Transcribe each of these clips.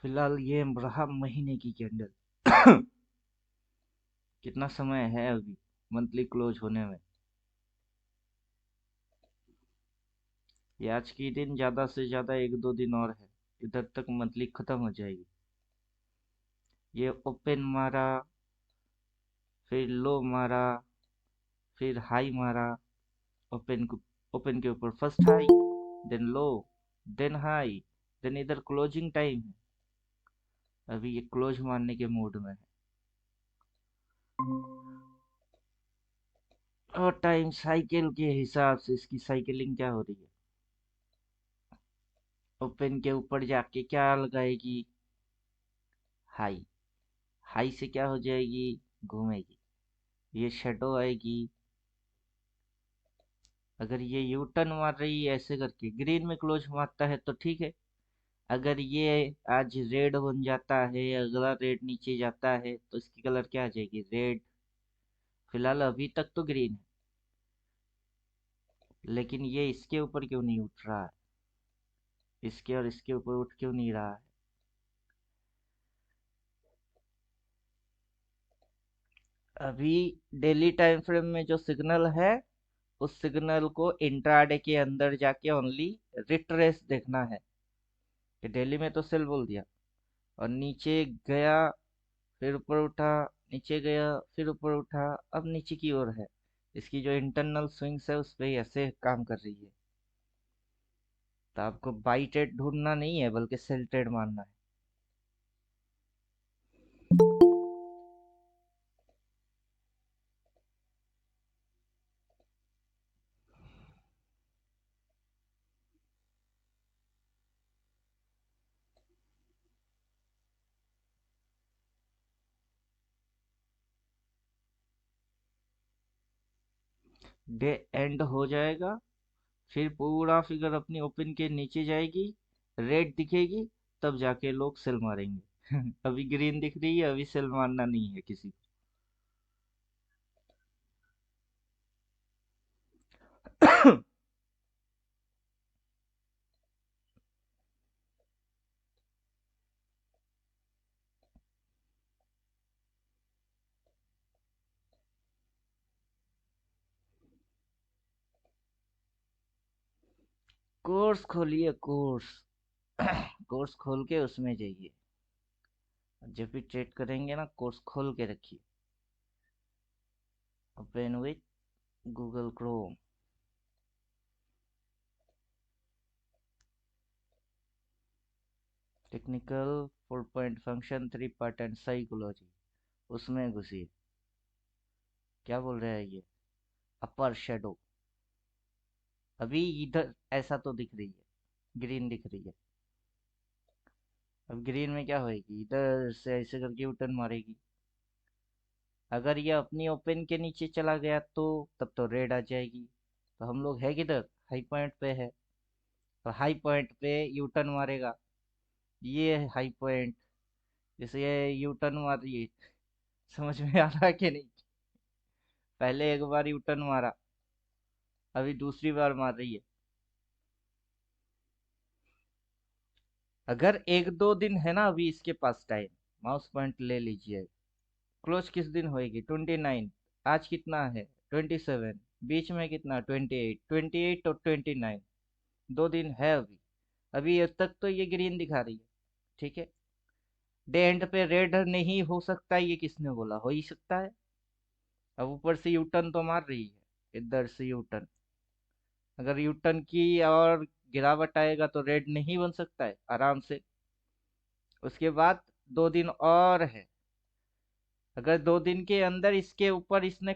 फिलहाल ये रहा महीने की कैंडल। कितना समय है अभी मंथली क्लोज होने में? ये आज की दिन ज्यादा से ज्यादा एक दो दिन और है, इधर तक मंथली खत्म हो जाएगी। ये ओपन मारा, फिर लो मारा, फिर हाई मारा। ओपन को ओपन के ऊपर first high, then low, then high, then इधर क्लोजिंग टाइम है। अभी ये क्लोज मारने के मूड में है। और टाइम साइकिल के हिसाब से इसकी साइकिलिंग क्या हो रही है? ओपन के ऊपर जाके क्या लगाएगी? हाई। हाई से क्या हो जाएगी? घूमेगी। ये शेडो आएगी। अगर ये यू टर्न मार रही है ऐसे करके ग्रीन में क्लोज मारता है तो ठीक है। अगर ये आज रेड बन जाता है, अगला रेड नीचे जाता है, तो इसकी कलर क्या आ जाएगी? रेड। फिलहाल अभी तक तो ग्रीन है, लेकिन ये इसके ऊपर क्यों नहीं उठ रहा है? इसके और इसके ऊपर उठ क्यों नहीं रहा है? अभी डेली टाइम फ्रेम में जो सिग्नल है, उस सिग्नल को इंट्राडे के अंदर जाके ओनली रिट्रेस देखना है। कि डेली में तो सेल बोल दिया और नीचे गया, फिर ऊपर उठा, नीचे गया, फिर ऊपर उठा, अब नीचे की ओर है। इसकी जो इंटरनल स्विंग्स है उस पे ही ऐसे काम कर रही है। तो आपको बाई ट्रेड ढूंढना नहीं है, बल्कि सेल ट्रेड मारना है। डे एंड हो जाएगा, फिर पूरा फिगर अपनी ओपन के नीचे जाएगी, रेड दिखेगी, तब जाके लोग सेल मारेंगे। अभी ग्रीन दिख रही है, अभी सेल मारना नहीं है किसी को। कोर्स खोलिए, कोर्स। कोर्स खोल के उसमें जाइए। जब भी ट्रेड करेंगे ना, कोर्स खोल के रखिए। Open with Google Chrome. Technical, 4 point function, 3 part and psychology, उसमें घुसिए। क्या बोल रहा है ये? अपर शेडो। अभी इधर ऐसा तो दिख रही है, ग्रीन दिख रही है। अब ग्रीन में क्या होएगी? इधर से ऐसे करके यूटर्न मारेगी। अगर ये अपनी ओपन के नीचे चला गया तो तब तो रेड आ जाएगी। तो हम लोग है किधर? हाई पॉइंट पे है। तो हाई पॉइंट पे यू टर्न मारेगा। ये है हाई पॉइंट, जैसे ये यू टर्न मार रही है। समझ में आ रहा है कि नहीं? पहले एक बार यू टर्न मारा, अभी दूसरी बार मार रही है। अगर एक दो दिन है ना अभी इसके पास टाइम, माउस पॉइंट ले लीजिए। क्लोज किस दिन होएगी? 29। आज कितना है? 27। बीच में कितना? 28। 28 और 29, 2 दिन है अभी। अभी अब तक तो ये ग्रीन दिखा रही है, ठीक है। डे एंड पे रेड नहीं हो सकता, ये किसने बोला? हो ही सकता है। अब ऊपर से यू टर्न तो मार रही है, इधर से यू टर्न। अगर यू टर्न की और गिरावट आएगा तो रेड नहीं बन सकता है आराम से। उसके बाद 2 दिन और है। अगर 2 दिन के अंदर इसके ऊपर इसने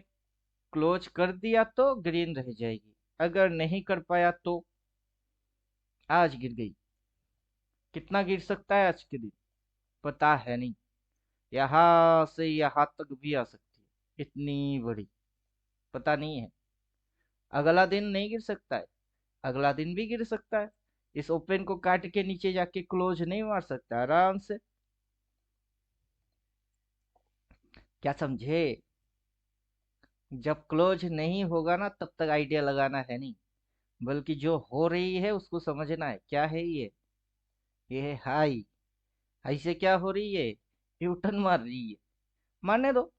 क्लोज कर दिया तो ग्रीन रह जाएगी। अगर नहीं कर पाया तो आज गिर गई। कितना गिर सकता है आज के दिन? पता है नहीं। यहाँ से यहाँ तक भी आ सकती है, इतनी बड़ी। पता नहीं है। अगला दिन नहीं गिर सकता है, अगला दिन भी गिर सकता है। इस ओपन को काट के नीचे जाके क्लोज नहीं मार सकता आराम से? क्या समझे? जब क्लोज नहीं होगा ना तब तक आइडिया लगाना है नहीं, बल्कि जो हो रही है उसको समझना है। क्या है ये? ये है हाई। ऐसे क्या हो रही है, यू टर्न मार रही है, मारने दो।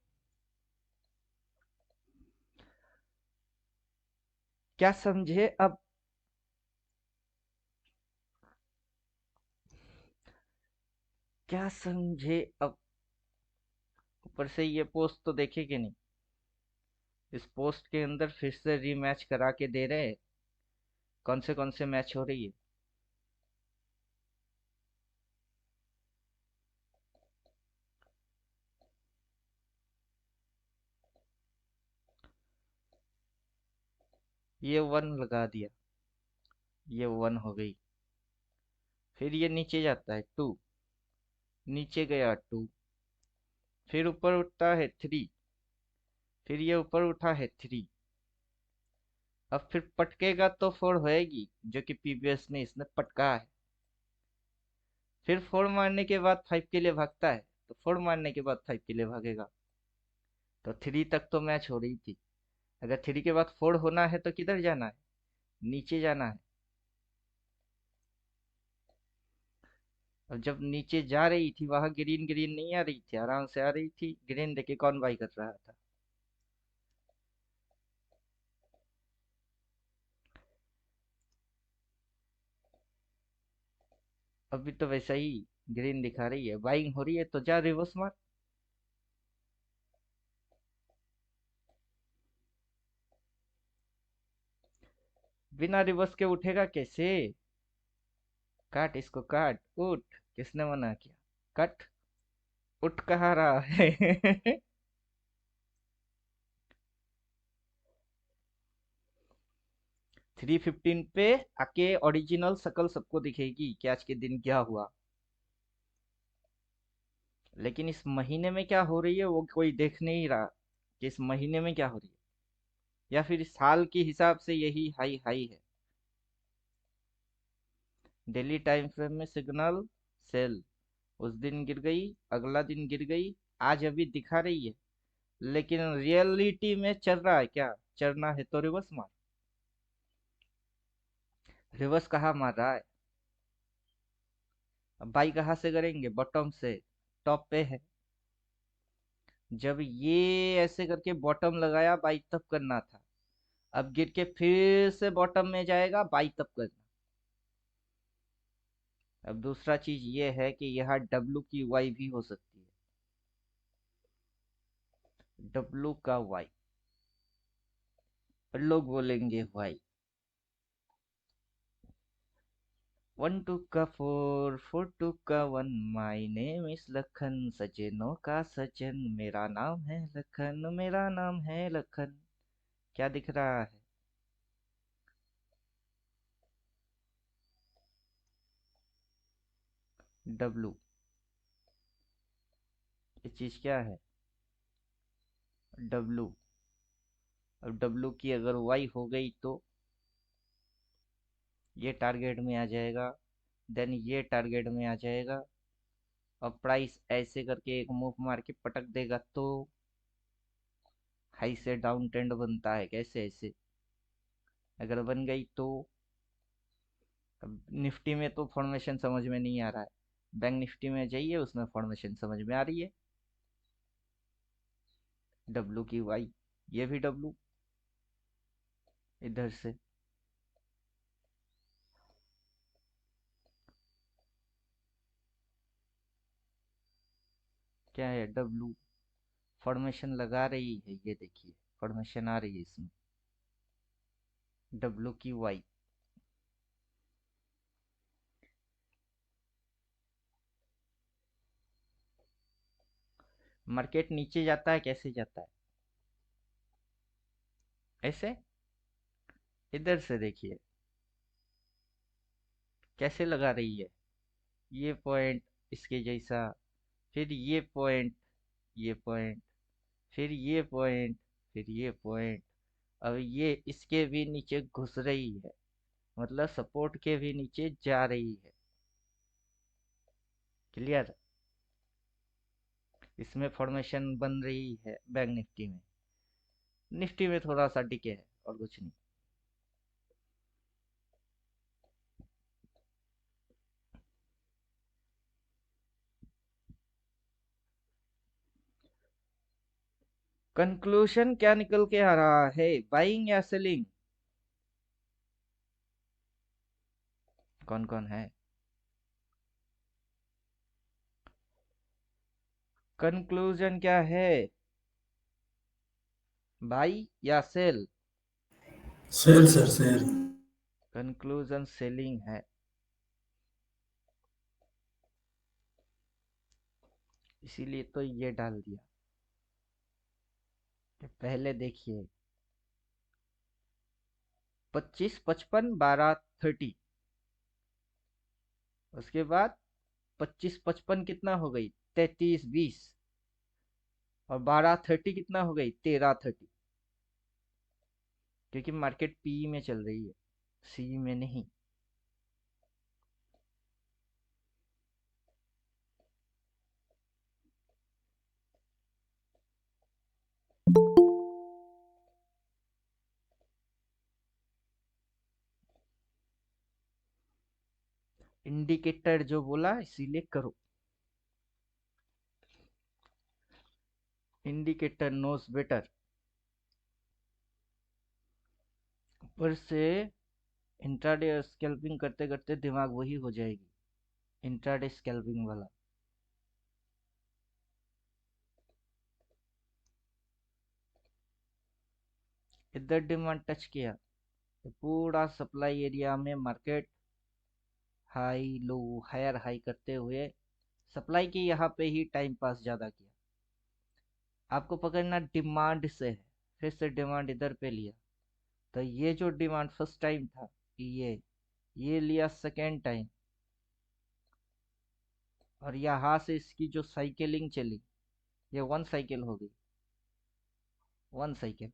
क्या समझे अब, क्या समझे अब। ऊपर से ये पोस्ट तो देखे कि नहीं, इस पोस्ट के अंदर फिर से रीमैच करा के दे रहे हैं, कौन से मैच हो रही है। ये वन लगा दिया, ये वन हो गई, फिर ये नीचे जाता है टू, नीचे गया टू, फिर ऊपर उठता है थ्री, फिर ये ऊपर उठा है थ्री, अब फिर पटकेगा तो फोर होएगी, जो कि पीबीएस में इसने पटका है। फिर फोर मारने के बाद फाइव के लिए भागता है, तो फोर मारने के बाद फाइव के लिए भागेगा। तो थ्री तक तो मैच हो रही थी, अगर थ्री के बाद फोर होना है तो किधर जाना है, नीचे जाना है। अब जब नीचे जा रही थी वहां ग्रीन ग्रीन नहीं आ रही थी, आराम से आ रही थी, ग्रीन देखे कौन बाई कर रहा था। अभी तो वैसा ही ग्रीन दिखा रही है, बाइंग हो रही है, तो जा रिवर्स मार। बिना रिवर्स के उठेगा कैसे, काट इसको काट, उठ, किसने मना किया, कट, उठ कहाँ रहा है। 3:15 पे आके ओरिजिनल शकल सबको दिखेगी कि आज के दिन क्या हुआ। लेकिन इस महीने में क्या हो रही है वो कोई देख नहीं रहा, कि इस महीने में क्या हो रही है, या फिर इस साल के हिसाब से यही हाई हाई है। डेली टाइम फ्रेम में सिग्नल सेल, उस दिन गिर गई, अगला दिन गिर गई, आज अभी दिखा रही है, लेकिन रियलिटी में चल रहा है क्या, चलना है तो रिवर्स मार। रिवर्स कहाँ मार रहा है, अब बाई कहाँ से करेंगे, बॉटम से, टॉप पे है। जब ये ऐसे करके बॉटम लगाया बाई तब करना था, अब गिर के फिर से बॉटम में जाएगा, बाई तब करना। अब दूसरा चीज ये है कि यहाँ डब्लू की वाई भी हो सकती है, डब्लू का वाई, लोग बोलेंगे वाई। वन टू का फोर, फोर टू का one, my name is Lakhan, सजनों का सजन, मेरा नाम है लखन, मेरा नाम है लखन। क्या दिख रहा है, डब्लू, ये चीज क्या है, डब्लू। अब डब्लू की अगर वाई हो गई तो ये टारगेट में आ जाएगा, देन ये टारगेट में आ जाएगा। अब प्राइस ऐसे करके एक मूव मार के पटक देगा तो हाई से डाउन ट्रेंड बनता है कैसे, ऐसे अगर बन गई तो। अब निफ्टी में तो फॉर्मेशन समझ में नहीं आ रहा है, बैंक निफ्टी में जाइए, उसमें फॉर्मेशन समझ में आ रही है। डब्लू की वाई, ये भी डब्लू, इधर से क्या है, डब्लू फॉर्मेशन लगा रही है, ये देखिए फॉर्मेशन आ रही है इसमें, डब्लू की वाई। मार्केट नीचे जाता है कैसे जाता है, ऐसे, इधर से देखिए कैसे लगा रही है, ये पॉइंट इसके जैसा, फिर ये पॉइंट, ये पॉइंट, फिर ये पॉइंट, फिर ये पॉइंट। अब ये इसके भी नीचे घुस रही है, मतलब सपोर्ट के भी नीचे जा रही है। क्लियर, इसमें फॉर्मेशन बन रही है बैंक निफ्टी में, निफ्टी में थोड़ा सा डिके है और कुछ नहीं। कंक्लूजन क्या निकल के आ रहा है, बाइंग या सेलिंग? कौन कौन है? कंक्लूजन क्या है, बाई या sell? Sell sir sell. Conclusion selling है, इसीलिए तो ये डाल दिया कि पहले देखिए 25 55 12 30, उसके बाद 25 55 कितना हो गई, 33 20, और 12 30 कितना हो गई, 13 30, क्योंकि मार्केट पी में चल रही है, सी में नहीं। इंडिकेटर जो बोला इसीलिए करो, इंडिकेटर नोस बेटर। ऊपर से इंट्राडे स्कैल्पिंग करते करते दिमाग वही हो जाएगी, इंट्राडे स्कैल्पिंग वाला। इधर डिमांड टच किया तो पूरा सप्लाई एरिया में market high low higher high करते हुए सप्लाई की यहाँ पे ही टाइम पास ज्यादा किया। आपको पकड़ना डिमांड से है, फिर से डिमांड इधर पे लिया, तो ये जो डिमांड फर्स्ट टाइम था, ये लिया सेकेंड टाइम, और यहाँ से इसकी जो साइकिलिंग चली, ये वन साइकिल हो गई, वन साइकिल,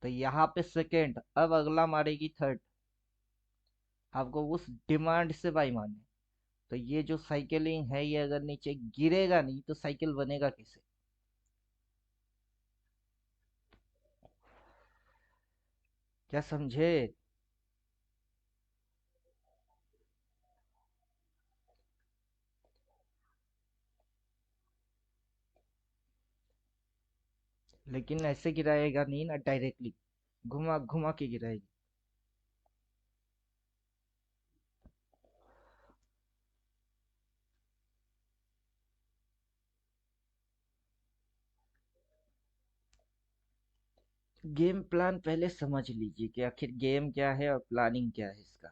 तो यहाँ पे सेकेंड, अब अगला मारेगी थर्ड। आपको उस डिमांड से बाई मारना है। तो ये जो साइकिलिंग है, ये अगर नीचे गिरेगा नहीं तो साइकिल बनेगा कैसे? क्या समझे? लेकिन ऐसे गिराएगा नहीं ना डायरेक्टली, घुमा घुमा के गिराएगी। गेम प्लान पहले समझ लीजिए कि आखिर गेम क्या है और प्लानिंग क्या है इसका,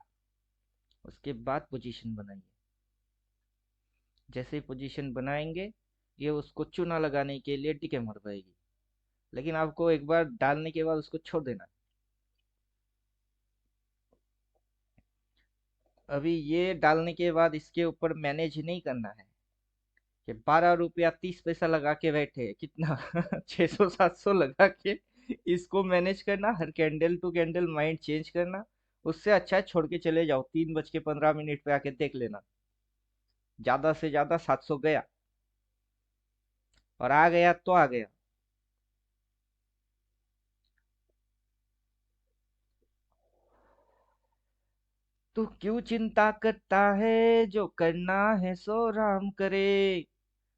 उसके बाद पोजीशन बनाइए। जैसे ही पोजीशन बनाएंगे, ये उसको चूना लगाने के लिए टिके मरवाएगी, लेकिन आपको एक बार डालने के बाद उसको छोड़ देना। अभी ये डालने के बाद इसके ऊपर मैनेज नहीं करना है कि 12 रुपया 30 पैसा लगा के बैठे कितना 600 700 लगा के इसको मैनेज करना, हर candle to candle mind change करना। उससे अच्छा है छोड़ के चले जाओ, 3:15 पे आके देख लेना, ज्यादा से ज्यादा 700 गया, और आ गया तो आ गया। तू क्यों चिंता करता है, जो करना है सो राम करे,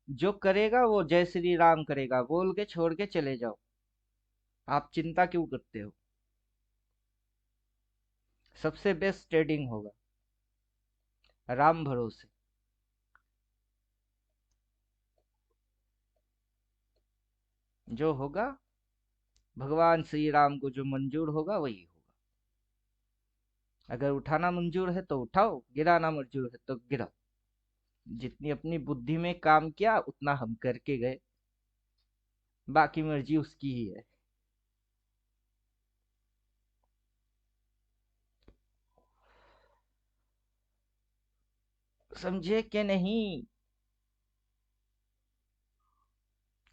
जो करेगा वो जय श्री राम करेगा बोल के छोड़ के चले जाओ। आप चिंता क्यों करते हो? सबसे बेस्ट ट्रेडिंग होगा, राम भरोसे। जो होगा, भगवान श्री राम को जो मंजूर होगा वही होगा। अगर उठाना मंजूर है तो उठाओ, गिराना मंजूर है तो गिराओ। जितनी अपनी बुद्धि में काम किया उतना हम करके गए, बाकी मर्जी उसकी ही है। समझे कि नहीं?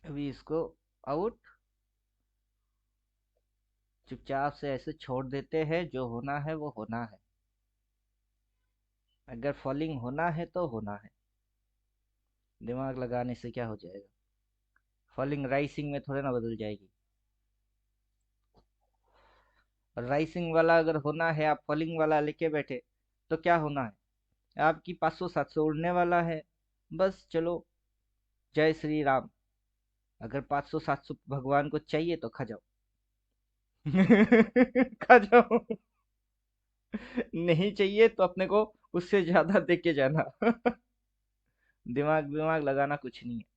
अभी इसको आउट, चुपचाप से ऐसे छोड़ देते हैं, जो होना है वो होना है। अगर फॉलिंग होना है तो होना है, दिमाग लगाने से क्या हो जाएगा? फॉलिंग राइसिंग में थोड़े ना बदल जाएगी। और राइसिंग वाला अगर होना है, आप फॉलिंग वाला लेके बैठे, तो क्या होना है? आपकी 500 700 उड़ने वाला है। बस चलो, जय श्री राम, अगर 500-700 भगवान को चाहिए तो खा जाओ। खा जाओ। नहीं चाहिए तो अपने को उससे ज्यादा दे के जाना। दिमाग दिमाग लगाना कुछ नहीं है।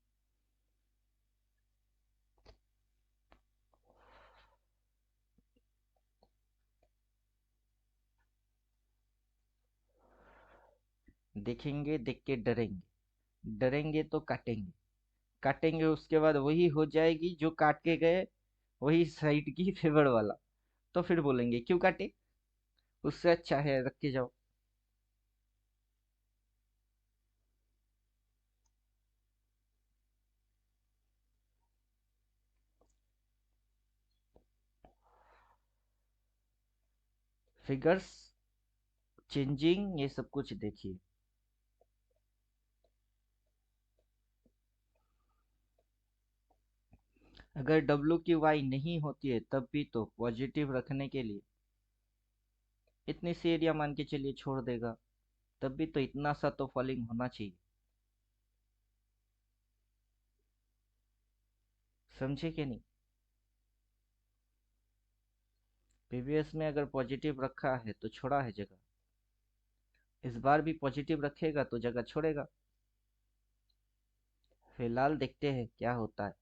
देखेंगे देख के डरेंगे, डरेंगे तो काटेंगे, काटेंगे उसके बाद वही हो जाएगी जो काट के गए, वही साइड की फेवर वाला। तो फिर बोलेंगे क्यों काटे, उससे अच्छा है रख के जाओ। फिगर्स चेंजिंग ये सब कुछ देखिए। अगर डब्ल्यू की वाई नहीं होती है तब भी तो पॉजिटिव रखने के लिए इतनी सी एरिया मान के चलिए छोड़ देगा, तब भी तो इतना सा तो फॉलिंग होना चाहिए। समझे कि नहीं? प्रीवियस में अगर पॉजिटिव रखा है तो छोड़ा है जगह, इस बार भी पॉजिटिव रखेगा तो जगह छोड़ेगा। फिलहाल देखते हैं क्या होता है।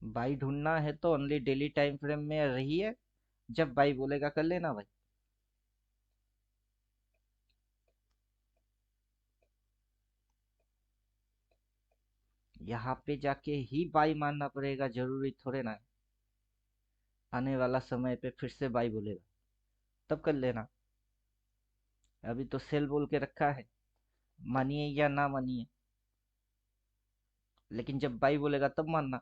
बाई ढूंढना है तो ओनली डेली टाइम फ्रेम में रही है, जब बाई बोलेगा कर लेना भाई। यहाँ पे जाके ही बाई मानना पड़ेगा, जरूरी थोड़े ना है। आने वाला समय पे फिर से बाई बोलेगा तब कर लेना। अभी तो सेल बोल के रखा है, मानिए या ना मानिए, लेकिन जब बाई बोलेगा तब मानना।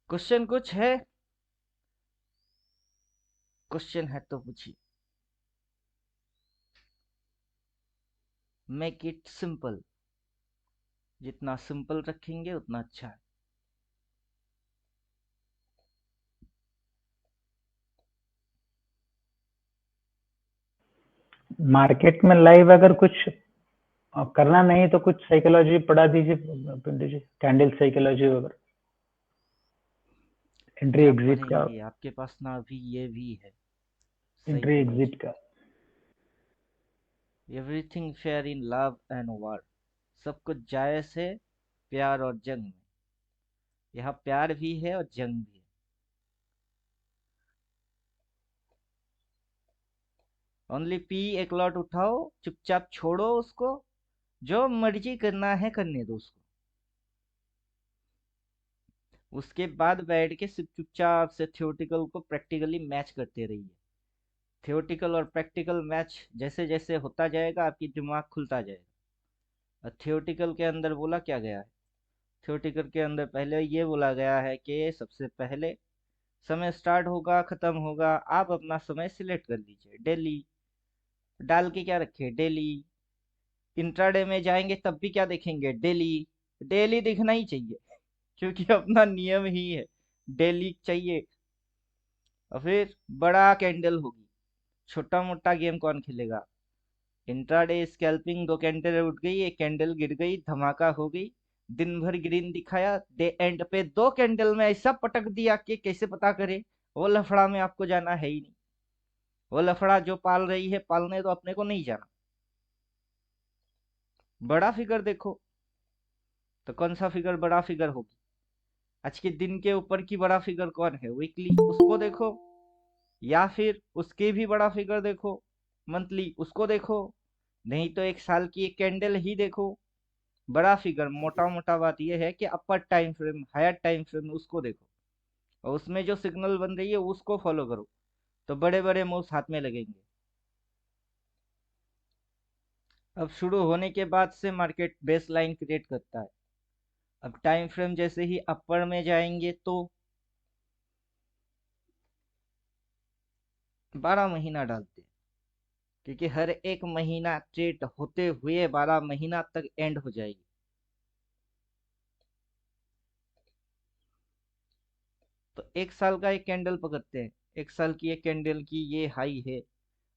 क्वेश्चन कुछ है? क्वेश्चन है तो पूछिए। मेक इट सिंपल, जितना सिंपल रखेंगे उतना अच्छा है। मार्केट में लाइव अगर कुछ करना नहीं तो कुछ साइकोलॉजी पढ़ा दीजिए, कैंडल साइकोलॉजी वगैरह, एंट्री क्या एग्जिट का। पढ़ेंगे, आपके पास ना अभी ये भी है एंट्री एग्जिट साइकोलॉजी। का। Everything fair in love and war, सब कुछ जायज है प्यार और जंग में। यहाँ प्यार भी है और जंग भी है। ओनली पी एक लॉट उठाओ, चुपचाप छोड़ो उसको, जो मर्जी करना है करने दो उसको। उसके बाद बैठ के सिर्फ चुपचाप से थियोटिकल को प्रैक्टिकली मैच करते रहिए। थियोटिकल और प्रैक्टिकल मैच जैसे जैसे होता जाएगा आपकी दिमाग खुलता जाएगा। और थियोटिकल के अंदर बोला क्या गया है, थियोटिकल के अंदर पहले ये बोला गया है कि सबसे पहले समय स्टार्ट होगा खत्म होगा, आप अपना समय सिलेक्ट कर लीजिए डेली। डाल के क्या रखे डेली, इंट्राडे में जाएंगे तब भी क्या देखेंगे डेली। डेली दिखना ही चाहिए, क्योंकि अपना नियम ही है डेली चाहिए। और फिर बड़ा कैंडल होगी, छोटा मोटा गेम कौन खेलेगा। इंट्राडे स्कैल्पिंग, दो कैंडल उठ गई, एक कैंडल गिर गई, धमाका हो गई, दिन भर ग्रीन दिखाया, डे एंड पे दो कैंडल में ऐसा पटक दिया कि कैसे पता करे। वो लफड़ा में आपको जाना है ही नहीं। वो लफड़ा जो पाल रही है पालने तो अपने को नहीं जाना। बड़ा फिगर देखो, तो कौन सा फिगर बड़ा फिगर होगी। आज के दिन के ऊपर की बड़ा फिगर कौन है, वीकली उसको देखो, या फिर उसके भी बड़ा फिगर देखो मंथली उसको देखो, नहीं तो एक साल की एक कैंडल ही देखो। बड़ा फिगर मोटा मोटा बात यह है कि upper time frame higher time frame उसको देखो, और उसमें जो सिग्नल बन रही है उसको फॉलो करो, तो बड़े बड़े मूव्स हाथ में लगेंगे। अब शुरू होने के बाद से मार्केट बेस लाइन क्रिएट करता है। अब टाइम फ्रेम जैसे ही अपर में जाएंगे तो 12 महीना डालते हैं, क्योंकि हर एक महीना ट्रेड होते हुए 12 महीना तक एंड हो जाएगी। तो एक साल का एक कैंडल पकड़ते हैं, एक साल की एक कैंडल की ये हाई है,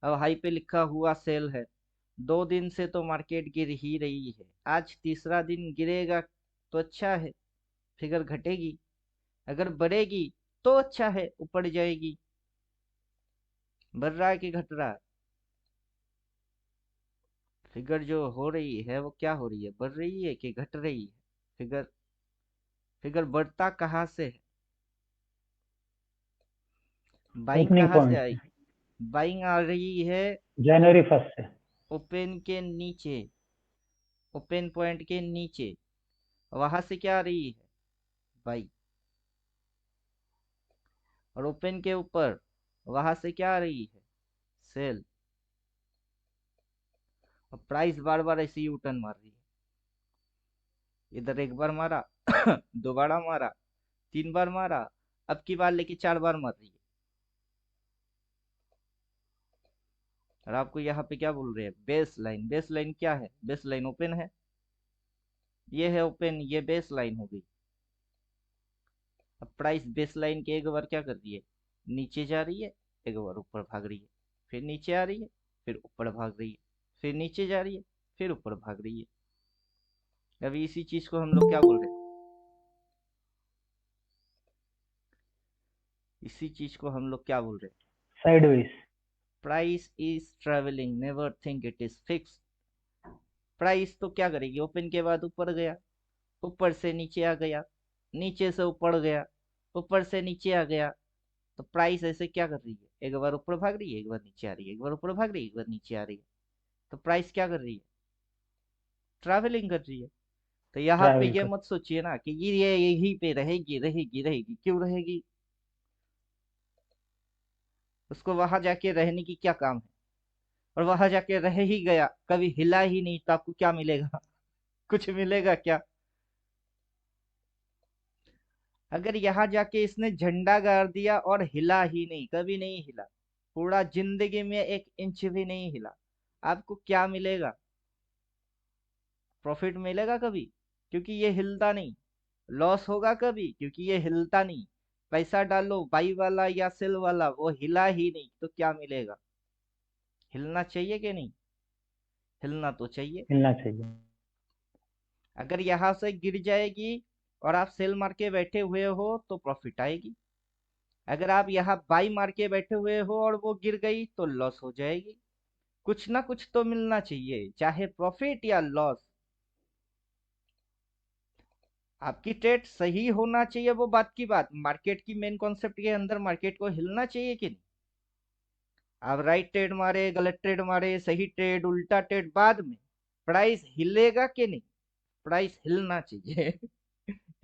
अब हाई पे लिखा हुआ सेल है। 2 दिन से तो मार्केट गिर ही रही है, आज तीसरा दिन गिरेगा तो अच्छा है, फिगर घटेगी, अगर बढ़ेगी तो अच्छा है, ऊपर जाएगी। बढ़ रहा है कि घट रहा है? फिगर जो हो रही है वो क्या हो रही है, बढ़ रही है कि घट रही है? फिगर फिगर बढ़ता कहाँ से है? बाइंग ओपनिंग कहाँ से पॉइंट आएगी? बाइंग आ रही है जनवरी 1 से। ओपन के नीचे, ओपन पॉइंट के नीचे, वहां से क्या आ रही है? बाई। और ओपन के ऊपर, वहां से क्या आ रही है? सेल। और प्राइस बार बार ऐसे ही यूटर्न मार रही है। इधर एक बार मारा दोबारा मारा, 3 बार मारा, अब की बार लेके 4 बार मार रही है। और आपको यहाँ पे क्या बोल रहे हैं? Base line. बेस लाइन क्या है? बेस लाइन ओपन है, ये है ओपन, ये बेस लाइन हो गई। अब प्राइस बेस लाइन के एक बार क्या कर रही है? नीचे जा रही है, एक बार ऊपर भाग रही है, फिर नीचे आ रही है, फिर ऊपर भाग रही है, फिर नीचे जा रही है, फिर ऊपर भाग रही है। अभी इसी चीज को हम लोग क्या बोल रहे हैं? इसी चीज को हम लोग क्या बोल रहे हैं? Sideways. Price is travelling, never think it is fix. Price तो क्या करेगी? ओपन के बाद ऊपर गया, ऊपर से नीचे आ गया, नीचे से ऊपर गया, ऊपर से नीचे आ गया। तो प्राइस ऐसे क्या कर रही है? एक बार ऊपर भाग रही है, एक बार नीचे आ रही है, एक बार ऊपर भाग रही है, एक बार नीचे आ रही है। तो प्राइस क्या कर रही है? ट्रैवलिंग कर रही है। तो यहाँ पे ट्रैवल ये कर। मत सोचिए ना कि ये यहीं पे रहेगी रहेगी रहेगी। क्यों रहेगी? उसको वहां जाके रहने की क्या काम है? और वहां जाके रह ही गया, कभी हिला ही नहीं, तो आपको क्या मिलेगा? कुछ मिलेगा क्या? अगर यहाँ जाके इसने झंडा गाड़ दिया और हिला ही नहीं, कभी नहीं हिला, पूरा जिंदगी में 1 इंच भी नहीं हिला, आपको क्या मिलेगा? प्रॉफिट मिलेगा कभी? क्योंकि ये हिलता नहीं। लॉस होगा कभी? क्योंकि ये हिलता नहीं। पैसा डालो बाई वाला या सेल वाला, वो हिला ही नहीं, तो क्या मिलेगा? हिलना चाहिए कि नहीं? हिलना तो चाहिए। मिलना चाहिए। अगर यहाँ से गिर जाएगी और आप सेल मार के बैठे हुए हो तो प्रॉफिट आएगी। अगर आप यहाँ बाई मार के बैठे हुए हो और वो गिर गई तो लॉस हो जाएगी। कुछ ना कुछ तो मिलना चाहिए, चाहे प्रॉफिट या लॉस। आपकी ट्रेड सही होना चाहिए, वो बात की बात। मार्केट की मेन कॉन्सेप्ट के अंदर मार्केट को हिलना चाहिए कि नहीं? आप राइट ट्रेड मारे, गलत ट्रेड मारे, सही ट्रेड, उल्टा ट्रेड, बाद में प्राइस हिलेगा कि नहीं? प्राइस हिलना चाहिए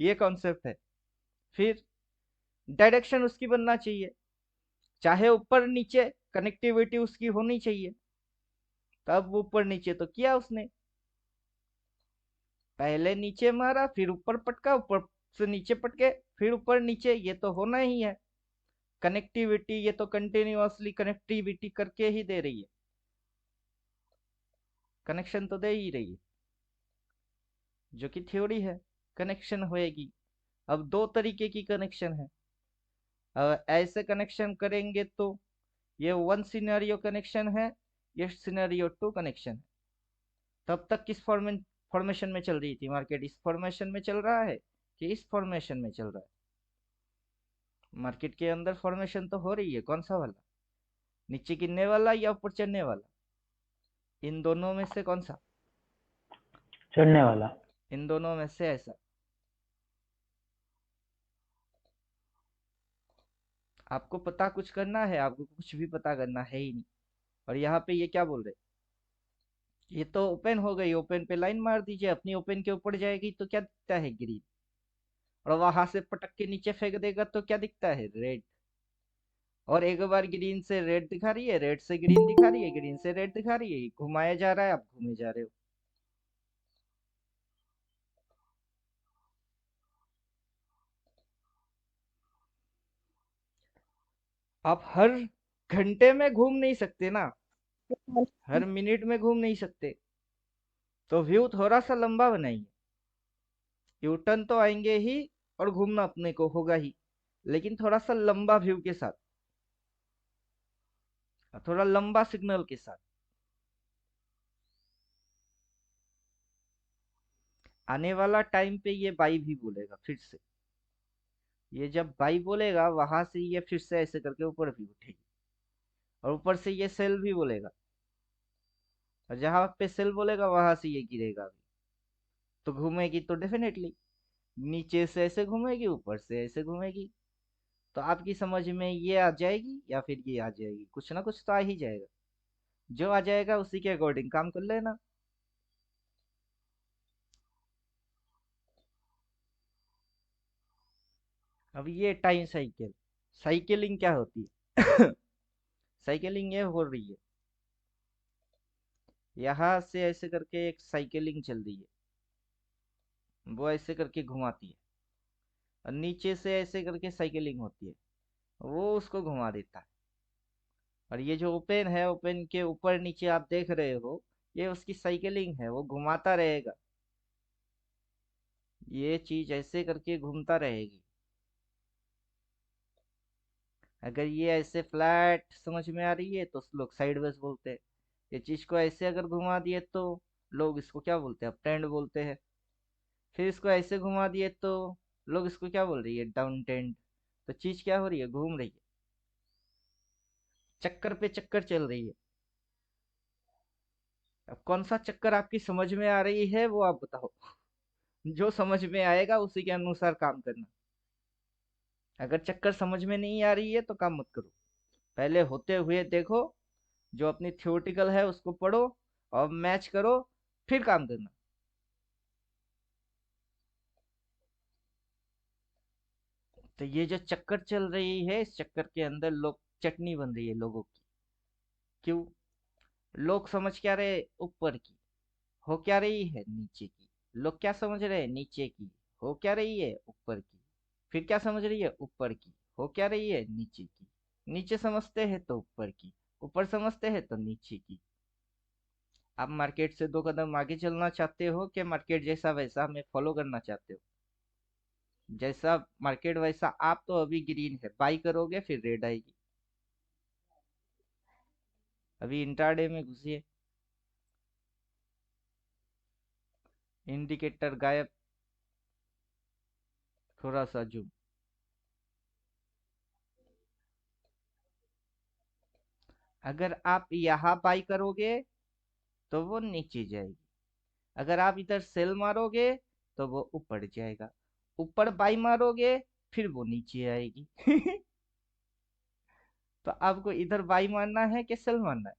ये कॉन्सेप्ट है। फिर डायरेक्शन उसकी बनना चाहिए, चाहे ऊपर नीचे, कनेक्टिविटी उसकी होनी चाहिए। तब ऊपर नीचे तो किया उसने, पहले नीचे मारा, फिर ऊपर पटका, ऊपर से नीचे पटके, फिर ऊपर नीचे, ये तो होना ही है। कनेक्टिविटी ये तो कंटिन्यूअसली कनेक्टिविटी करके ही दे रही है, कनेक्शन तो दे ही रही है, जो कि थ्योरी है। कनेक्शन होएगी। अब 2 तरीके की कनेक्शन है। ऐसे कनेक्शन करेंगे तो ये 1 सिनेरियो कनेक्शन है, ये सिनेरियो 2 कनेक्शन है। तब तक किस फॉर्मेशन में चल रही थी मार्केट? इस फॉर्मेशन में चल रहा है कि इस फॉर्मेशन में चल रहा है? मार्केट के अंदर फॉर्मेशन तो हो रही है, कौन सा वाला? नीचे गिरने वाला या ऊपर चढ़ने वाला? इन दोनों में से कौन सा? चढ़ने वाला। इन दोनों में से ऐसा। आपको पता कुछ करना है? आपको कुछ भी पता करना है ही नहीं। और यहाँ पे ये क्या बोल रहे? ये तो ओपन हो गई, ओपन पे लाइन मार दीजिए, अपनी ओपन के ऊपर जाएगी तो क्या दिखता है? ग्रीन। और वहां से पटक के नीचे फेंक देगा तो क्या दिखता है? रेड। और एक बार ग्रीन से रेड दिखा रही है, रेड से ग्रीन दिखा रही है, ग्रीन से रेड दिखा रही है, घुमाया जा रहा है, आप घूमे जा रहे हो। आप हर घंटे में घूम नहीं सकते ना, हर मिनट में घूम नहीं सकते। तो व्यू थोड़ा सा लंबा बनाइए। यूटर्न तो आएंगे ही और घूमना अपने को होगा ही, लेकिन थोड़ा सा लंबा व्यू के साथ। थोड़ा लंबा सिग्नल के साथ। आने वाला टाइम पे ये बाई भी बोलेगा फिर से। ये जब बाई बोलेगा वहां से ये फिर से ऐसे करके ऊपर भी उठेगी, और ऊपर से ये सेल भी बोलेगा, और जहां पे सेल बोलेगा वहां से ये गिरेगा भी। तो घूमेगी तो डेफिनेटली नीचे से ऐसे घूमेगी, ऊपर से ऐसे घूमेगी। तो आपकी समझ में ये आ जाएगी या फिर ये आ जाएगी, कुछ ना कुछ तो आ ही जाएगा। जो आ जाएगा उसी के अकॉर्डिंग काम कर लेना। अब ये टाइम साइकिल, साइकिलिंग क्या होती है? साइकिलिंग ये हो रही है, यहाँ से ऐसे करके एक साइकिलिंग चल रही है, वो ऐसे करके घुमाती है, और नीचे से ऐसे करके साइकिलिंग होती है, वो उसको घुमा देता है। और ये जो ओपन है, ओपन के ऊपर नीचे आप देख रहे हो, ये उसकी साइकिलिंग है, वो घुमाता रहेगा। ये चीज ऐसे करके घूमता रहेगी। अगर ये ऐसे फ्लैट समझ में आ रही है तो लोग साइडवेज बोलते हैं। ये चीज को ऐसे अगर घुमा दिए तो लोग इसको क्या बोलते हैं, अप ट्रेंड बोलते हैं। फिर इसको ऐसे घुमा दिए तो लोग इसको क्या बोल रही है, डाउन ट्रेंड। तो चीज क्या हो रही है, घूम रही है, चक्कर पे चक्कर चल रही है। अब कौन सा चक्कर आपकी समझ में आ रही है वो आप बताओ। जो समझ में आएगा उसी के अनुसार काम करना। अगर चक्कर समझ में नहीं आ रही है तो काम मत करो, पहले होते हुए देखो, जो अपनी थियोरटिकल है उसको पढ़ो और मैच करो, फिर काम करना। तो ये जो चक्कर चल रही है, इस चक्कर के अंदर लोग चटनी बन रही है लोगों की। क्यों? लोग समझ क्या रहे, ऊपर की, हो क्या रही है, नीचे की। लोग क्या समझ रहे हैं, नीचे की, हो क्या रही है, ऊपर की। फिर क्या समझ रही है, ऊपर की, हो क्या रही है, नीचे की। नीचे समझते हैं तो ऊपर की, ऊपर समझते हैं तो नीचे की। आप मार्केट से 2 कदम आगे चलना चाहते हो कि मार्केट जैसा वैसा हमें फॉलो करना चाहते हो? जैसा मार्केट वैसा आप, तो अभी ग्रीन है, बाई करोगे फिर रेड आएगी। अभी इंट्राडे में घुसिए, इंडिकेटर गायब, थोड़ा सा जूम। अगर आप यहाँ बाई करोगे तो वो नीचे जाएगी, अगर आप इधर सेल मारोगे तो वो ऊपर जाएगा, ऊपर बाई मारोगे फिर वो नीचे आएगी। तो आपको इधर बाई मारना है कि सेल मारना है?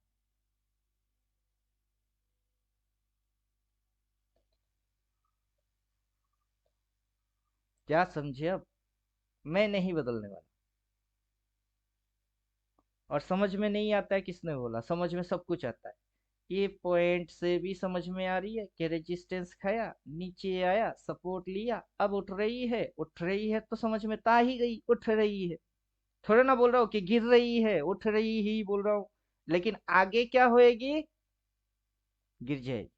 क्या समझे अब? मैं नहीं बदलने वाला। और समझ में नहीं आता है किसने बोला, समझ में सब कुछ आता है। ये पॉइंट से भी समझ में आ रही है कि रेजिस्टेंस खाया, नीचे आया, सपोर्ट लिया, अब उठ रही है, उठ रही है तो समझ में ता ही गई, उठ रही है। थोड़ा ना बोल रहा हूँ कि गिर रही है, उठ रही ही बोल रहा हूँ। लेकिन आगे क्या होएगी, गिर जाएगी।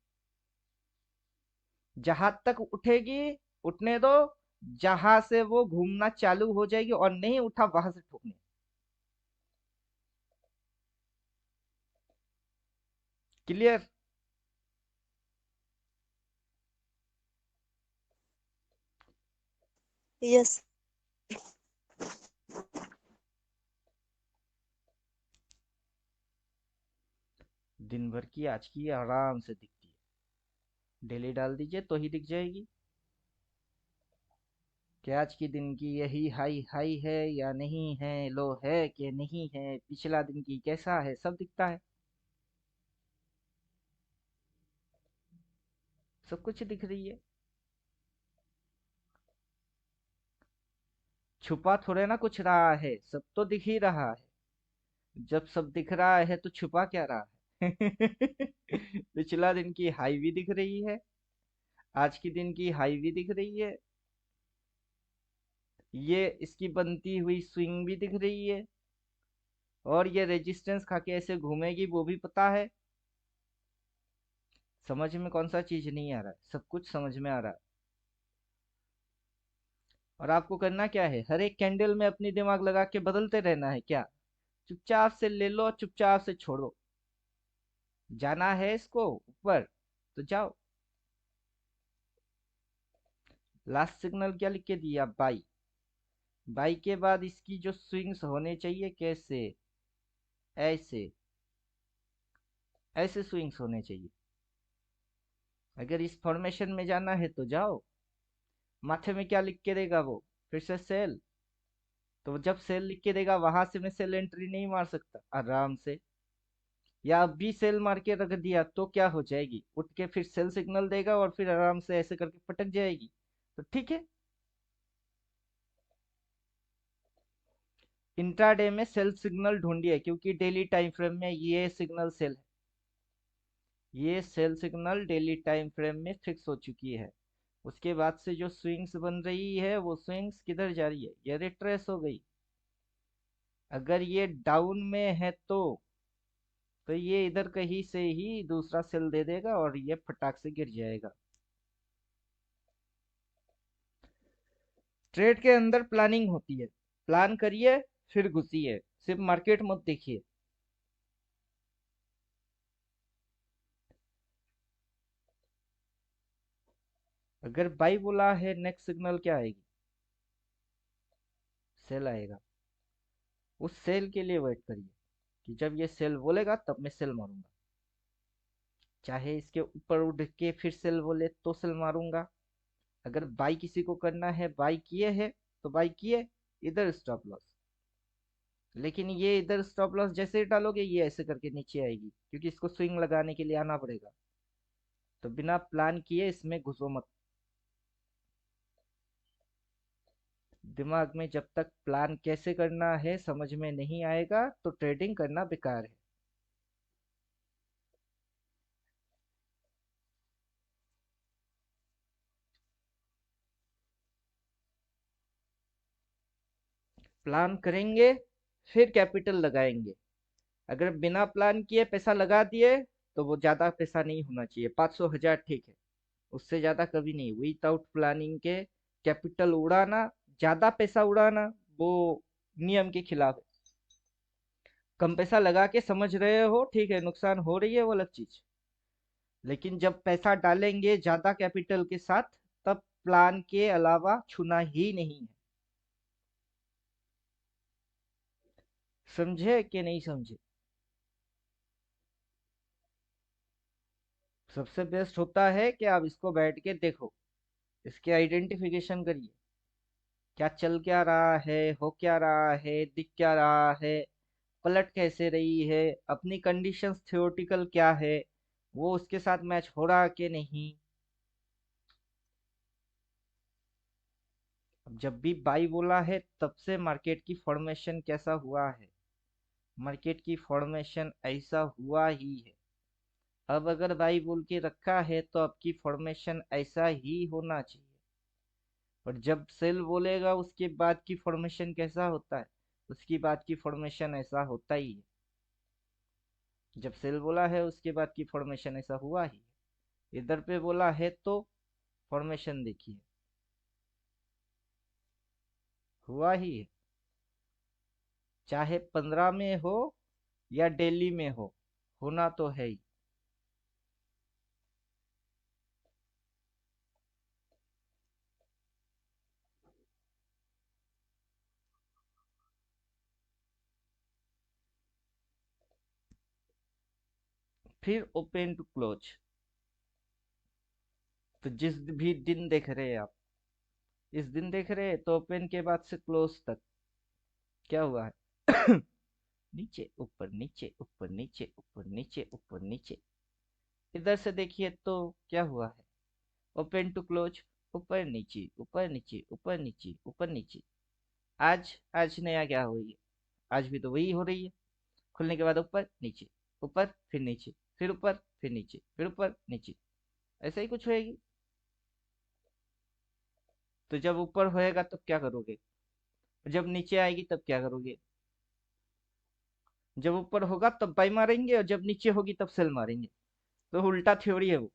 जहां तक उठेगी उठने दो, जहां से वो घूमना चालू हो जाएगी और नहीं उठा वहां से ठोकने। क्लियर? यस। दिन भर की आज की आराम से दिखती है, डेली डाल दीजिए तो ही दिख जाएगी कि आज की दिन की यही हाई हाई है या नहीं है, लो है कि नहीं है, पिछला दिन की कैसा है, सब दिखता है, सब कुछ दिख रही है। छुपा थोड़े ना कुछ रहा है, सब तो दिख ही रहा है। जब सब दिख रहा है तो छुपा क्या रहा है? पिछला दिन की हाई भी दिख रही है, आज की दिन की हाई भी दिख रही है, ये इसकी बनती हुई स्विंग भी दिख रही है, और ये रेजिस्टेंस खा के ऐसे घूमेगी वो भी पता है। समझ में कौन सा चीज नहीं आ रहा है, सब कुछ समझ में आ रहा है। और आपको करना क्या है, हर एक कैंडल में अपनी दिमाग लगा के बदलते रहना है क्या? चुपचाप से ले लो, चुपचाप से छोड़ो। जाना है इसको ऊपर तो जाओ। लास्ट सिग्नल क्या लिख के दिया? बाई। बाई के बाद इसकी जो स्विंग्स होने चाहिए कैसे? ऐसे, ऐसे स्विंग्स होने चाहिए। अगर इस फॉर्मेशन में जाना है तो जाओ। माथे में क्या लिख के देगा वो? फिर से सेल। तो जब सेल लिख के देगा वहां से मैं सेल एंट्री नहीं मार सकता आराम से? या अब भी सेल मार के रख दिया तो क्या हो जाएगी? उठ के फिर सेल सिग्नल देगा और फिर आराम से ऐसे करके पटक जाएगी। तो ठीक है, इंट्राडे में सेल सिग्नल ढूंढिए, क्योंकि डेली टाइम फ्रेम में ये सिग्नल सेल है। ये sell signal daily time frame में फिक्स हो चुकी है। उसके बाद से जो स्विंग्स बन रही है वो स्विंग्स किधर जा रही है? ये रिट्रेस हो गई। अगर ये डाउन में है तो ये इधर कहीं से ही दूसरा सेल दे देगा और ये फटाक से गिर जाएगा। ट्रेड के अंदर प्लानिंग होती है। प्लान करिए फिर घुसिए, सिर्फ मार्केट मत देखिए। अगर बाई बोला है, नेक्स्ट सिग्नल क्या आएगी? सेल आएगा। उस सेल के लिए वेट करिए कि जब ये सेल बोलेगा तब मैं सेल मारूंगा। चाहे इसके ऊपर उठ के फिर सेल बोले तो सेल मारूंगा। अगर बाई किसी को करना है, बाई किए है तो बाई किए, इधर स्टॉप लॉस। लेकिन ये इधर स्टॉप लॉस जैसे ही डालोगे ये ऐसे करके नीचे आएगी, क्योंकि इसको स्विंग लगाने के लिए आना पड़ेगा। तो बिना प्लान किए इसमें घुसो मत। दिमाग में जब तक प्लान कैसे करना है समझ में नहीं आएगा तो ट्रेडिंग करना बेकार है। प्लान करेंगे फिर कैपिटल लगाएंगे। अगर बिना प्लान किए पैसा लगा दिए तो वो ज्यादा पैसा नहीं होना चाहिए। 500 1000 ठीक है, उससे ज्यादा कभी नहीं। विदाउट प्लानिंग के कैपिटल उड़ाना, ज्यादा पैसा उड़ाना, वो नियम के खिलाफ है। कम पैसा लगा के समझ रहे हो, ठीक है, नुकसान हो रही है वो अलग चीज। लेकिन जब पैसा डालेंगे ज्यादा कैपिटल के साथ तब प्लान के अलावा छूना ही नहीं है। समझे कि नहीं समझे? सबसे बेस्ट होता है कि आप इसको बैठ के देखो, इसके आइडेंटिफिकेशन करिए। क्या चल क्या रहा है, हो क्या रहा है, दिख क्या रहा है, पलट कैसे रही है, अपनी कंडीशंस थ्योरेटिकल क्या है, वो उसके साथ मैच हो रहा कि नहीं। अब जब भी बाई बोला है तब से मार्केट की फॉर्मेशन कैसा हुआ है? मार्केट की फॉर्मेशन ऐसा हुआ ही है। अब अगर बाई बोल के रखा है तो आपकी फॉर्मेशन ऐसा ही होना चाहिए। और जब सेल बोलेगा उसके बाद की फॉर्मेशन कैसा होता है? उसकी बाद की फॉर्मेशन ऐसा होता ही है। जब सेल बोला है उसके बाद की फॉर्मेशन ऐसा हुआ ही है। इधर पे बोला है तो फॉर्मेशन देखिए, हुआ ही है। चाहे 15 में हो या डेली में हो, होना तो है ही। फिर ओपन टू क्लोज। तो जिस भी दिन देख रहे हैं आप, इस दिन देख रहे हैं तो ओपन के बाद से क्लोज तक क्या हुआ है? नीचे ऊपर नीचे ऊपर नीचे ऊपर नीचे ऊपर नीचे। इधर से देखिए तो क्या हुआ है? ओपन टू क्लोज, ऊपर नीचे ऊपर नीचे ऊपर नीचे ऊपर नीचे। आज आज नया क्या हो रही है? आज भी तो वही हो रही है। खुलने के बाद ऊपर नीचे, ऊपर फिर नीचे, फिर ऊपर फिर नीचे, फिर ऊपर नीचे, ऐसा ही कुछ होएगी। तो जब ऊपर होएगा तब क्या करोगे? जब नीचे आएगी तब क्या करोगे? जब ऊपर होगा तब बाई मारेंगे और जब नीचे होगी तब सेल मारेंगे। तो उल्टा थ्योरी है वो।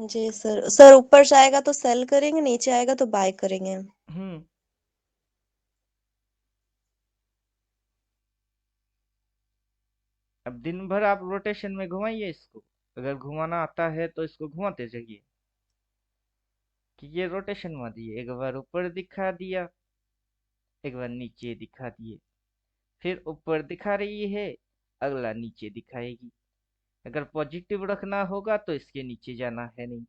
जी सर। सर ऊपर जाएगा तो सेल करेंगे, नीचे आएगा तो बाय करेंगे। हम्म। अब दिन भर आप रोटेशन में घुमाइए इसको, अगर घुमाना आता है तो इसको घुमाते जाइए कि ये रोटेशन में दिए, एक बार ऊपर दिखा दिया, एक बार नीचे दिखा दिए, फिर ऊपर दिखा रही है, अगला नीचे दिखाएगी। अगर पॉजिटिव रखना होगा तो इसके नीचे जाना है नहीं,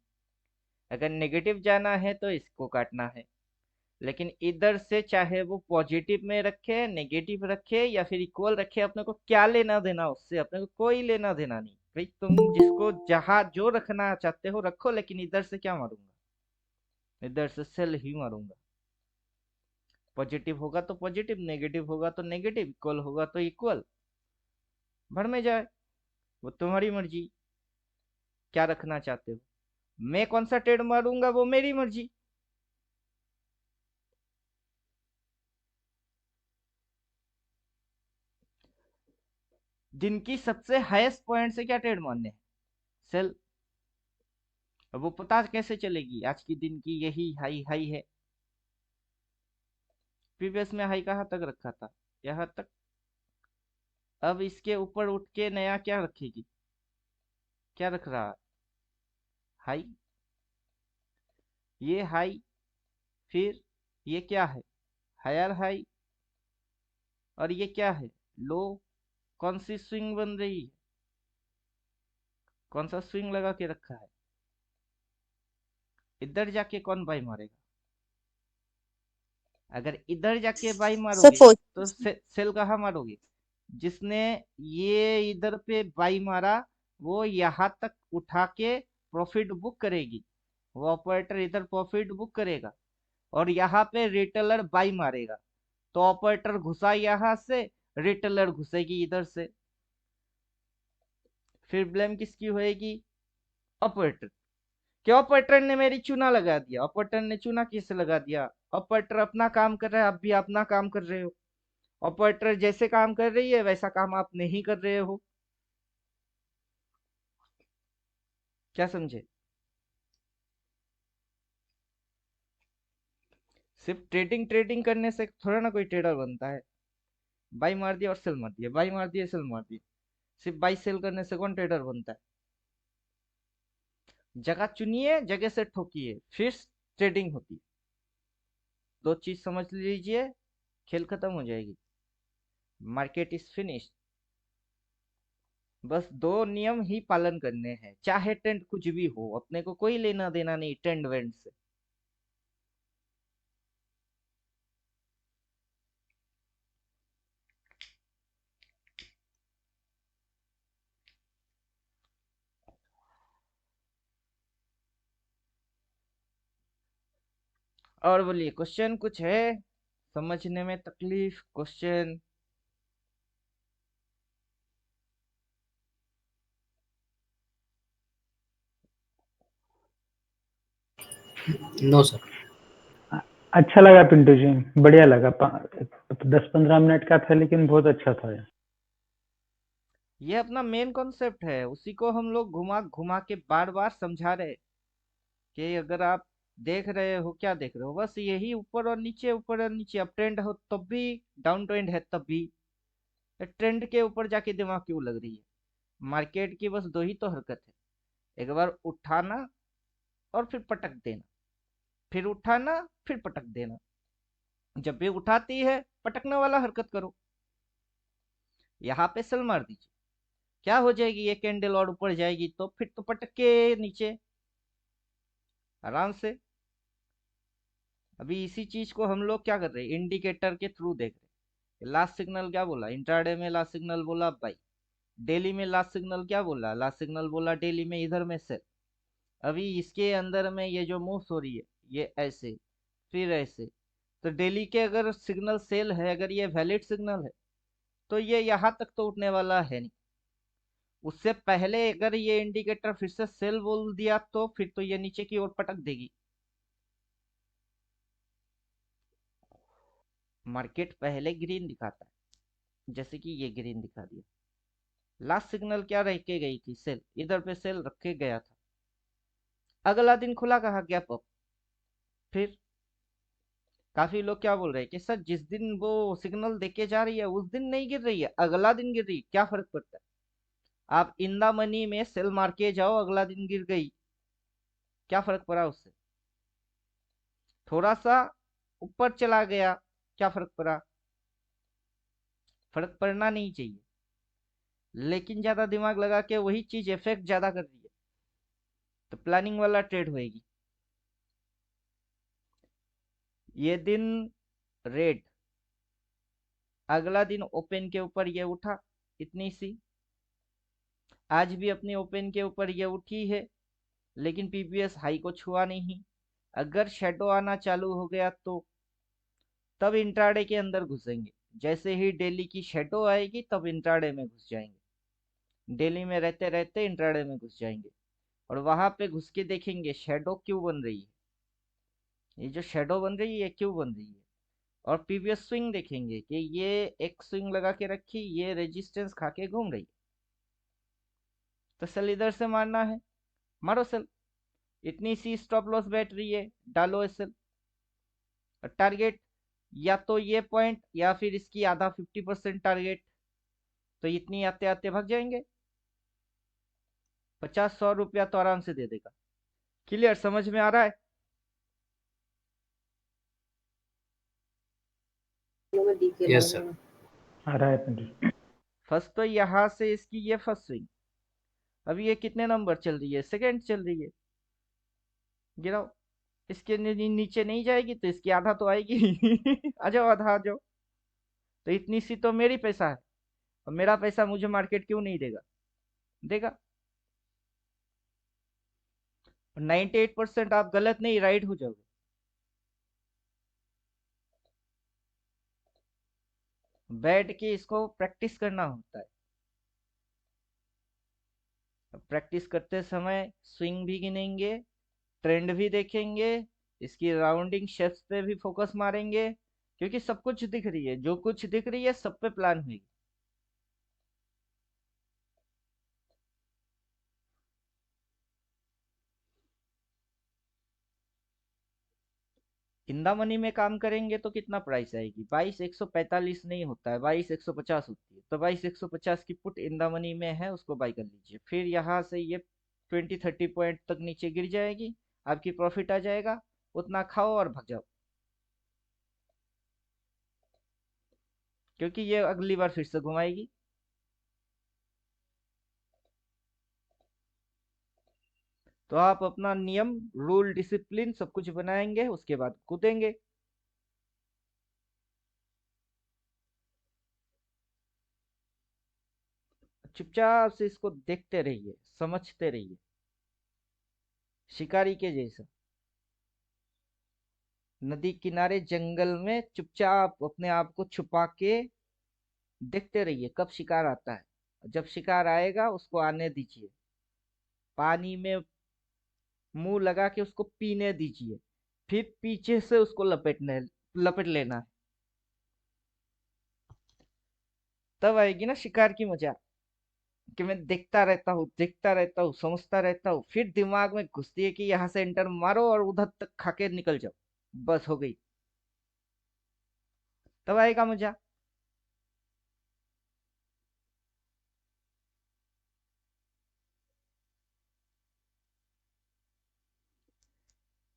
अगर नेगेटिव जाना है तो इसको काटना है। लेकिन इधर से चाहे वो पॉजिटिव में रखे, नेगेटिव रखे या फिर इक्वल रखे, अपने को क्या लेना देना उससे, अपने को कोई लेना देना नहीं भाई। तुम जिसको जहां जो रखना चाहते हो रखो, लेकिन इधर से क्या मारूंगा, इधर से सेल ही मारूंगा। पॉजिटिव होगा तो पॉजिटिव, नेगेटिव होगा तो नेगेटिव, इक्वल होगा तो इक्वल, भर में जाए, वो तुम्हारी मर्जी क्या रखना चाहते हो। मैं कौन सा ट्रेड मारूंगा वो मेरी मर्जी। दिन की सबसे हाईएस्ट पॉइंट से क्या ट्रेड मारने हैं, सेल। अब वो पता कैसे चलेगी, आज की दिन की यही हाई हाई है, प्रीवियस में हाई कहाँ तक रखा था, यहाँ तक। अब इसके ऊपर उठ के नया क्या रखेगी, क्या रख रहा है, हाई, ये हाई, फिर ये क्या है, हायर हाई, और ये क्या है, लो। कौन सी स्विंग बन रही है, कौन सा स्विंग लगा के रखा है, इधर जाके कौन बाई मारेगा। अगर इधर जाके बाई सर मारोगे तो पोजीशन सेल कहाँ मारोगे, जिसने ये इधर पे बाई मारा वो यहाँ तक उठा के प्रॉफिट बुक करेगी, वो ऑपरेटर इधर प्रॉफिट बुक करेगा, और यहाँ पे रिटेलर बाई मारेगा, तो ऑपरेटर घुसा यहाँ से, रिटेलर घुसेगी इधर से, फिर ब्लेम किसकी होएगी, ऑपरेटर। कि ऑपरेटर ने मेरी चूना लगा दिया, ऑपरेटर ने चूना किसे लगा दिया, ऑपरेटर अपना काम कर रहा है, आप भी अपना काम कर रहे हो। ऑपरेटर जैसे काम कर रही है वैसा काम आप नहीं कर रहे हो, क्या समझे। सिर्फ ट्रेडिंग ट्रेडिंग करने से थोड़ा ना कोई ट्रेडर बनता है। बाई मार दिया और सेल मार दिया, बाई मार दिया सेल मार दिया, सिर्फ बाई सेल करने से कौन ट्रेडर बनता है। जगह चुनिए, जगह से ठोकिए, फिर ट्रेडिंग होती है। दो चीज समझ लीजिए, खेल खत्म हो जाएगी, मार्केट इज फिनिश्ड। बस दो नियम ही पालन करने हैं, चाहे ट्रेंड कुछ भी हो, अपने को कोई लेना देना नहीं ट्रेंड वेंड से। और बोलिए, क्वेश्चन कुछ है, समझने में तकलीफ, क्वेश्चन। No sir. अच्छा लगा पिंटू जी, बढ़िया लगा। 10-15 मिनट का था लेकिन बहुत अच्छा था ये। ये अपना मेन कॉन्सेप्ट है, उसी को हम लोग घुमा घुमा के बार बार समझा रहे कि अगर आप देख रहे हो, क्या देख रहे हो, बस यही ऊपर और नीचे, ऊपर और नीचे। अप ट्रेंड हो तब भी, डाउन ट्रेंड है तब भी, ट्रेंड के ऊपर जाके दिमाग क्यों लग रही है। मार्केट की बस दो ही तो हरकत है, एक बार उठाना और फिर पटक देना, फिर उठाना फिर पटक देना। जब भी उठाती है पटकने वाला हरकत करो, यहाँ पे सेल मार दीजिए, क्या हो जाएगी, ये कैंडल और ऊपर जाएगी तो फिर तो पटक के नीचे आराम से। अभी इसी चीज को हम लोग क्या कर रहे हैं, इंडिकेटर के थ्रू देख रहे हैं। लास्ट सिग्नल क्या बोला, इंट्राडे में लास्ट सिग्नल बोला बाई, डेली में लास्ट सिग्नल क्या बोला, लास्ट सिग्नल बोला डेली में इधर में सेल। अभी इसके अंदर में ये जो मूव्स हो रही है, ये ऐसे फिर ऐसे, तो डेली के अगर सिग्नल सेल है, अगर ये वैलिड सिग्नल है, तो ये यहाँ तक तो उठने वाला है नहीं। उससे पहले अगर ये इंडिकेटर फिर से सेल बोल दिया तो फिर तो ये नीचे की ओर पटक देगी। मार्केट पहले ग्रीन दिखाता है, जैसे कि ये ग्रीन दिखा दिया। लास्ट सिग्नल क्या रह के गई थी, सेल, इधर पे सेल रख के गया था। अगला दिन खुला कहा, गैप अप। फिर काफी लोग क्या बोल रहे हैं कि सर जिस दिन वो सिग्नल देके जा रही है उस दिन नहीं गिर रही है, अगला दिन गिर रही है, क्या फर्क पड़ता है। आप इन द मनी में सेल मार के जाओ, अगला दिन गिर गई, क्या फर्क पड़ा उससे? थोड़ा सा ऊपर चला गया, क्या फर्क पड़ा? फर्क पड़ना नहीं चाहिए, लेकिन ज्यादा दिमाग लगा के वही चीज इफेक्ट ज्यादा कर रही है, तो प्लानिंग वाला ट्रेड होएगी। ये दिन रेड, अगला दिन ओपन के ऊपर ये उठा इतनी सी, आज भी अपनी ओपन के ऊपर ये उठी है, लेकिन पीपीएस हाई को छुआ नहीं। अगर शेडो आना चालू हो गया तो तब इंट्राडे के अंदर घुसेंगे। जैसे ही डेली की शेडो आएगी तब इंट्राडे में घुस जाएंगे, डेली में रहते रहते इंट्राडे में घुस जाएंगे, और वहां पे घुस के देखेंगे शेडो क्यों बन रही है, ये जो शेडो बन रही है क्यों बन रही है। और प्रीवियस स्विंग देखेंगे कि ये एक स्विंग लगा के रखी, ये रेजिस्टेंस खा के घूम रही है, तो सेल इधर से मारना है, मारो सेल। इतनी सी स्टॉप लॉस बैठ रही है, डालो सेल। टारगेट या तो ये पॉइंट या फिर इसकी आधा 50% टारगेट, तो इतनी आते आते भाग जाएंगे। 50-100 रुपया तो आराम से दे देगा। क्लियर, समझ में आ रहा है? Yes sir. आ रहा है पंडित। फर्स्ट तो यहाँ से इसकी ये फर्स्ट स्विंग, अभी ये कितने नंबर चल रही है? सेकंड चल रही है। गिराओ, इसके नीचे नहीं जाएगी तो इसकी आधा तो आएगी। आ जाओ, आधा आ जाओ। तो इतनी सी तो मेरी पैसा है, और मेरा पैसा मुझे मार्केट क्यों नहीं देगा? देगा। 98% आप गलत नहीं, राइट हो जाओगे। बैठ के इसको प्रैक्टिस करना होता है। प्रैक्टिस करते समय स्विंग भी गिनेंगे, ट्रेंड भी देखेंगे, इसकी राउंडिंग शेप्स पे भी फोकस मारेंगे, क्योंकि सब कुछ दिख रही है, जो कुछ दिख रही है सब पे प्लान हुई। इंदा मनी में काम करेंगे तो कितना प्राइस आएगी? 22,145 नहीं होता है, 22,150 होती है। तो 22,150 की पुट इंदा मनी में है, उसको बाई कर लीजिए। फिर यहाँ से ये 20-30 पॉइंट तक नीचे गिर जाएगी, आपकी प्रॉफिट आ जाएगा, उतना खाओ और भाग जाओ, क्योंकि ये अगली बार फिर से घुमाएगी। तो आप अपना नियम, रूल, डिसिप्लिन सब कुछ बनाएंगे, उसके बाद कूदेंगे। चुपचाप से इसको देखते रहिए, समझते रहिए, शिकारी के जैसा। नदी किनारे जंगल में चुपचाप अपने आप को छुपा के देखते रहिए कब शिकार आता है। जब शिकार आएगा उसको आने दीजिए, पानी में मुंह लगा के उसको पीने दीजिए, फिर पीछे से उसको लपेट लेना है। तब आएगी ना शिकार की मजा, कि मैं देखता रहता हूँ, समझता रहता हूँ, फिर दिमाग में घुसती है कि यहाँ से एंटर मारो और उधर तक खा के निकल जाओ, बस हो गई। तब आएगा मजा।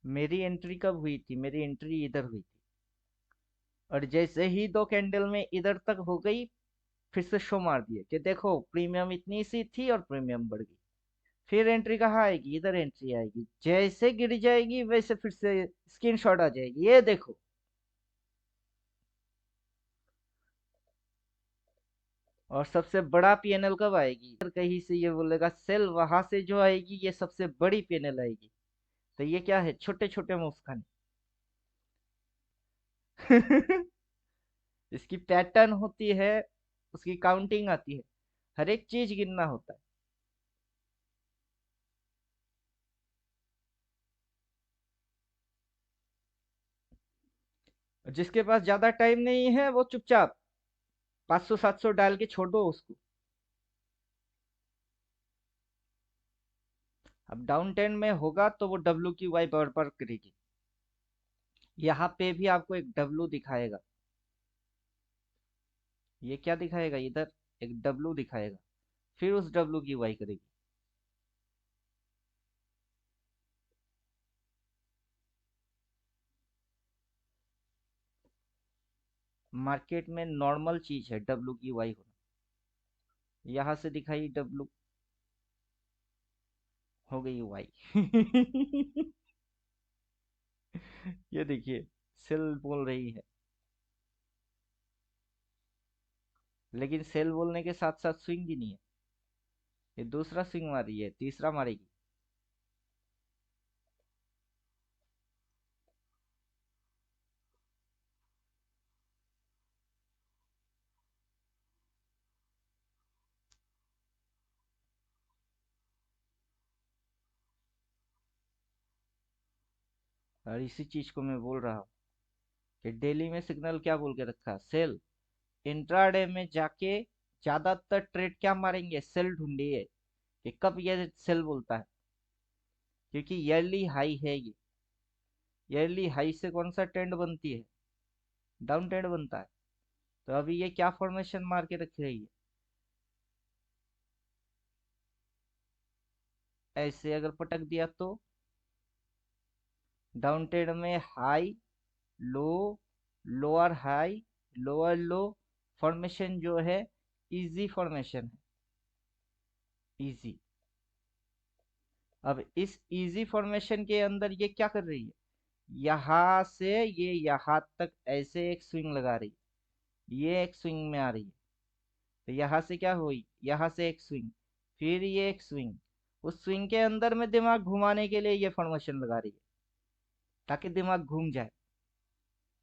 मेरी एंट्री कब हुई थी? मेरी एंट्री इधर हुई थी, और जैसे ही 2 कैंडल में इधर तक हो गई, फिर से शो मार दिए कि देखो प्रीमियम इतनी सी थी और प्रीमियम बढ़ गई। फिर एंट्री कहाँ आएगी? इधर एंट्री आएगी, जैसे गिर जाएगी वैसे फिर से स्क्रीनशॉट आ जाएगी, ये देखो। और सबसे बड़ा पीएनएल कब आएगी? अगर कहीं से ये बोलेगा सेल, वहां से जो आएगी ये सबसे बड़ी पीएनएल आएगी। तो ये क्या है? छोटे छोटे मूव्स खाने। इसकी पैटर्न होती है, उसकी काउंटिंग आती है, हर एक चीज गिनना होता है। जिसके पास ज्यादा टाइम नहीं है वो चुपचाप 500-700 डाल के छोड़ दो उसको। अब डाउन टेन में होगा तो वो डब्ल्यू की वाई बराबर करेगी। यहाँ पे भी आपको एक डब्ल्यू दिखाएगा, ये क्या दिखाएगा? इधर एक डब्ल्यू दिखाएगा। फिर उस डब्लू की वाई करेगी। मार्केट में नॉर्मल चीज है डब्लू की वाई होना। यहां से दिखाई डब्लू, हो गई वाई। ये देखिए, सेल बोल रही है, लेकिन सेल बोलने के साथ साथ स्विंग भी नहीं है। ये दूसरा स्विंग मार रही है, तीसरा मारेगी। और इसी चीज को मैं बोल रहा हूँ कि डेली में सिग्नल क्या बोल के रखा, सेल। इंट्राडे में जाके ज्यादातर ट्रेड क्या मारेंगे, सेल ढूंढिए कि कब ये सेल बोलता है, क्योंकि ईयरली हाई है ये। ईयरली हाई से कौन सा ट्रेंड बनती है, डाउन ट्रेंड बनता है। तो अभी ये क्या फॉर्मेशन मार के रख रही है, ऐसे अगर पटक दिया तो डाउन ट्रेंड में high low, lower high, lower लो फॉर्मेशन जो है, इजी फॉर्मेशन है, इजी। अब इस इजी फॉर्मेशन के अंदर ये क्या कर रही है, यहां से ये यहां तक ऐसे एक स्विंग लगा रही है, ये एक स्विंग में आ रही है। तो यहां से क्या हुई, यहां से एक स्विंग, फिर ये एक स्विंग। उस स्विंग के अंदर में दिमाग घुमाने के लिए ये फॉर्मेशन लगा रही है, ताकि दिमाग घूम जाए,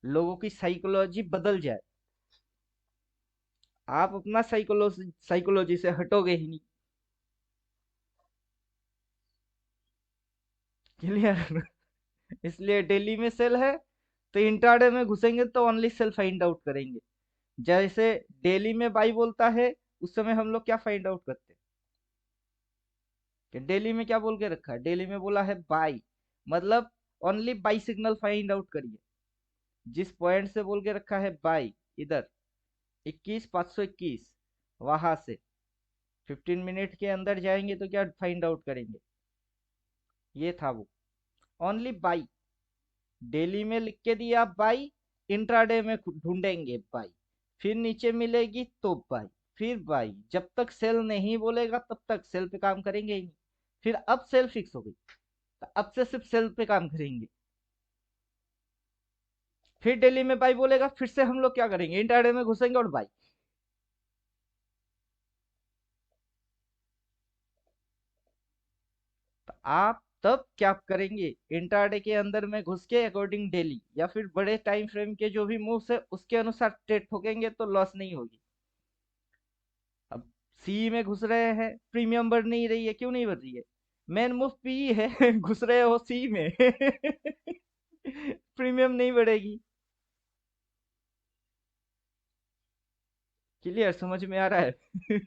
लोगों की साइकोलॉजी बदल जाए। आप अपना साइकोलॉजी साइकोलॉजी से हटोगे ही नहीं। क्लियर। इसलिए डेली में सेल है, तो इंट्राडे में घुसेंगे तो ओनली सेल फाइंड आउट करेंगे। जैसे डेली में बाई बोलता है, उस समय हम लोग क्या फाइंड आउट करते हैं कि डेली में क्या बोल के रखा है, डेली में बोला है बाई, मतलब only by signal find out करिए। जिस पॉइंट से बोल के रखा है बाई, इधर 21,521, वहां से 15 मिनट के अंदर जाएंगे तो क्या फाइंड आउट करेंगे, ये था वो, ओनली बाई। डेली में लिख के दिया बाई, इंट्राडे में ढूंढेंगे बाई, फिर नीचे मिलेगी तो बाई, फिर बाई। जब तक सेल नहीं बोलेगा तब तक सेल पे काम करेंगे ही नहीं। फिर अब सेल फिक्स हो गई, तो अब से सिर्फ सेल पे काम करेंगे। फिर डेली में बाई बोलेगा, फिर से हम लोग क्या करेंगे, इंट्राडे में घुसेंगे और बाई। तो आप तब क्या करेंगे, इंट्राडे के अंदर में घुस के अकॉर्डिंग डेली या फिर बड़े टाइम फ्रेम के जो भी मूव्स है उसके अनुसार ट्रेड ठोकेंगे, तो लॉस नहीं होगी। अब सी में घुस रहे हैं, प्रीमियम बढ़ नहीं रही है, क्यों नहीं बढ़ रही है, मेन मूव पी है। घुस रहे हो सी में। प्रीमियम नहीं बढ़ेगी। क्लियर, समझ में आ रहा है।